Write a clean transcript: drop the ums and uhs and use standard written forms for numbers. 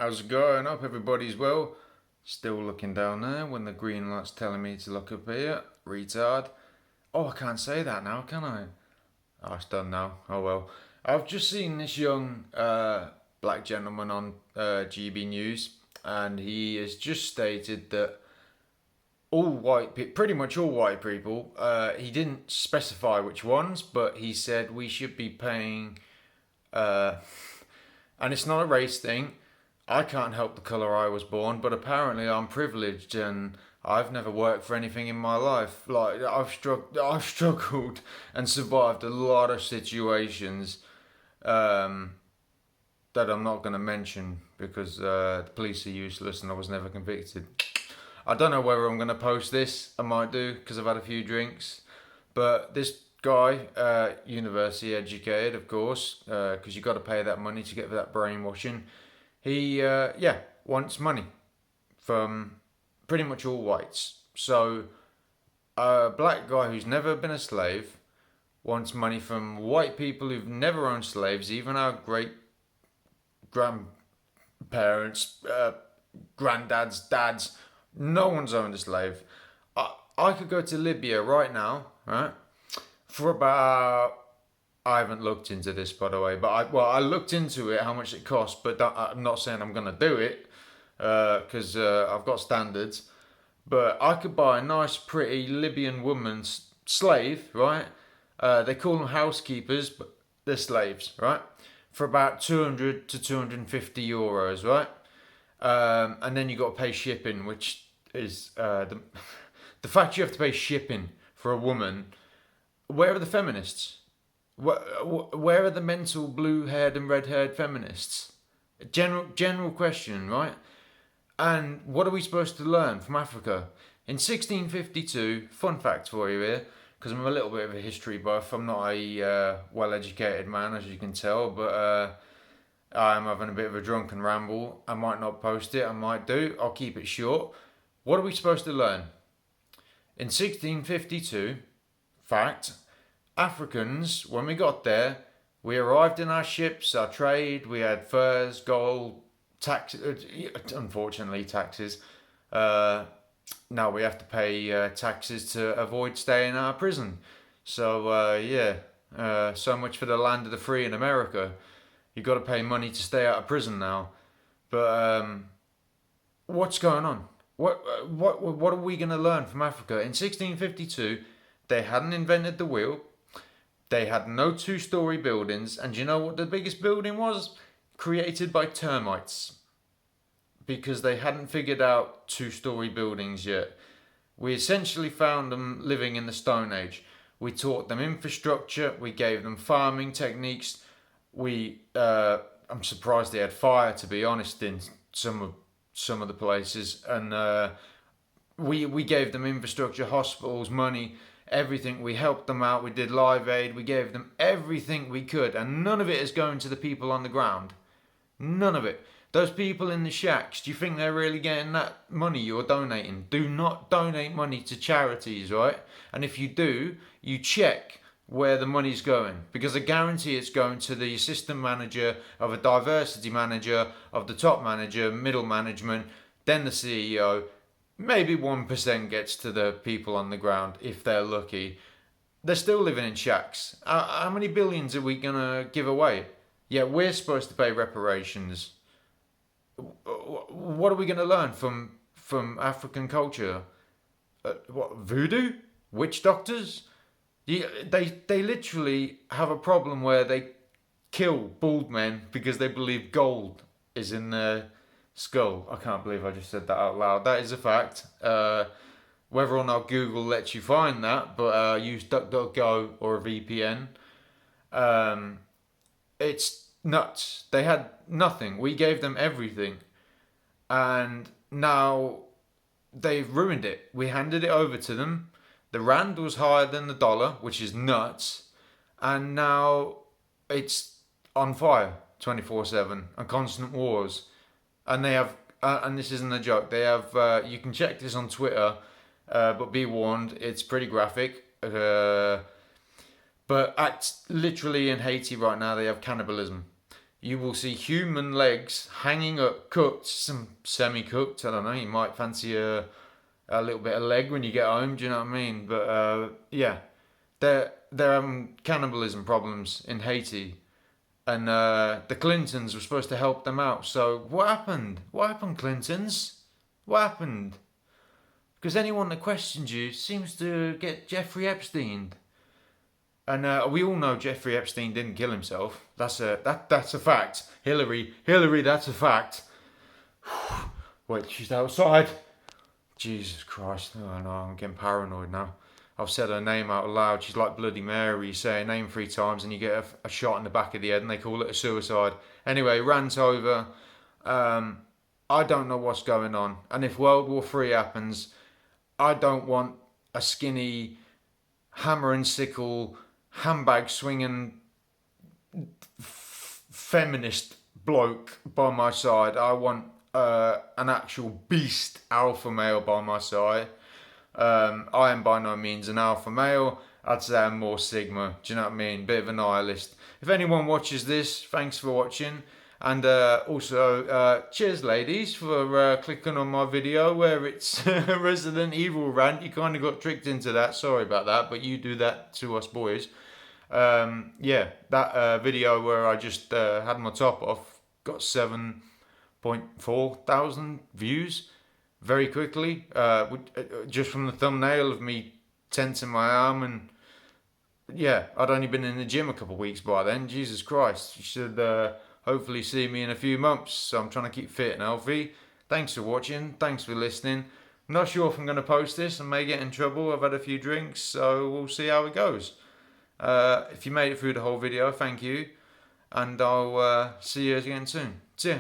How's it going? Hope everybody's well. Still looking down there when the green light's telling me to look up here. Retard. Oh, I can't say that now, can I? Oh, it's done now. Oh well. I've just seen this young black gentleman on GB News, and he has just stated that pretty much all white people, he didn't specify which ones, but he said we should be paying, uh, and it's not a race thing. I can't help the colour I was born, but apparently I'm privileged and I've never worked for anything in my life. Like I've struggled and survived a lot of situations um, that I'm not going to mention because the police are useless and I was never convicted. I don't know whether I'm going to post this. I might do because I've had a few drinks. But this guy, university educated, of course, because you got to pay that money to get that brainwashing. He, wants money from pretty much all whites. So, a black guy who's never been a slave wants money from white people who've never owned slaves, even our great grandparents, granddads, dads. No one's owned a slave. I could go to Libya right now, right, for about. I haven't looked into this, by the way, but I looked into it, how much it costs, but I'm not saying I'm gonna do it because I've got standards. But I could buy a nice, pretty Libyan woman's slave, right? They call them housekeepers, but they're slaves, right? For about 200 to 250 euros, right? And then you got to pay shipping, which is the fact you have to pay shipping for a woman. Where are the feminists? Where are the mental blue-haired and red-haired feminists? General question, right? And what are we supposed to learn from Africa? In 1652, fun fact for you here, because I'm a little bit of a history buff. I'm not a well-educated man, as you can tell, but I am having a bit of a drunken ramble. I might not post it, I might do. I'll keep it short. What are we supposed to learn? In 1652, fact, Africans, when we got there, we arrived in our ships, our trade, we had furs, gold, unfortunately taxes. Now we have to pay taxes to avoid staying in our prison. So, so much for the land of the free in America. You've got to pay money to stay out of prison now. But what's going on? What are we going to learn from Africa? In 1652, they hadn't invented the wheel. They had no two-story buildings, and you know what the biggest building was? Created by termites. Because they hadn't figured out two-story buildings yet. We essentially found them living in the Stone Age. We taught them infrastructure, we gave them farming techniques. I'm surprised they had fire, to be honest, in some of the places, and we gave them infrastructure, hospitals, money, everything. We helped them out. We did live aid. We gave them everything we could, and none of it is going to the people on the ground. None of it. Those people in the shacks, do you think they're really getting that money you're donating? Do not donate money to charities, right? And if you do, you check where the money's going, because I guarantee it's going to the assistant manager, of a diversity manager, of the top manager, middle management, then the CEO. Maybe 1% gets to the people on the ground if they're lucky. They're still living in shacks. How many billions are we gonna give away? Yeah, we're supposed to pay reparations. What are we gonna learn from African culture? What, voodoo? Witch doctors? They literally have a problem where they kill bald men because they believe gold is in their skull. I can't believe I just said that out loud. That is a fact. Whether or not Google lets you find that, but use DuckDuckGo or a VPN. It's nuts. They had nothing. We gave them everything. And now they've ruined it. We handed it over to them. The rand was higher than the dollar, which is nuts. And now it's on fire 24/7 and constant wars. And they have, and this isn't a joke, they have, you can check this on Twitter, but be warned, it's pretty graphic. But literally in Haiti right now, they have cannibalism. you will see human legs hanging up, cooked, some semi-cooked. I don't know. You might fancy a little bit of leg when you get home. Do you know what I mean? But yeah, they're having cannibalism problems in Haiti, and the Clintons were supposed to help them out. So what happened? What happened, Clintons? What happened? Because anyone that questions you seems to get Jeffrey Epstein. And we all know Jeffrey Epstein didn't kill himself. That's a fact. Hilary, that's a fact. Wait, she's outside. Jesus Christ! Oh no, I'm getting paranoid now. I've said her name out loud. She's like Bloody Mary. You say her name 3 times and you get a shot in the back of the head, and they call it a suicide. Anyway, rant over. I don't know what's going on, and if World War III happens, I don't want a skinny hammer and sickle, handbag swinging feminist bloke by my side. I want an actual beast alpha male by my side. I am by no means an alpha male. I'd say I'm more Sigma. Do you know what I mean? Bit of a nihilist. If anyone watches this, thanks for watching. And also, cheers, ladies, for clicking on my video where it's a Resident Evil rant. You kind of got tricked into that. Sorry about that, but you do that to us boys. Yeah, that video where I just had my top off got 7.4 thousand views very quickly. Just from the thumbnail of me tensing my arm, and yeah, I'd only been in the gym a couple of weeks by then. Jesus Christ, you should hopefully see me in a few months. So I'm trying to keep fit and healthy. Thanks for watching. Thanks for listening. I'm not sure if I'm going to post this. I may get in trouble. I've had a few drinks, so we'll see how it goes. If you made it through the whole video, thank you. And I'll see you again soon. See ya.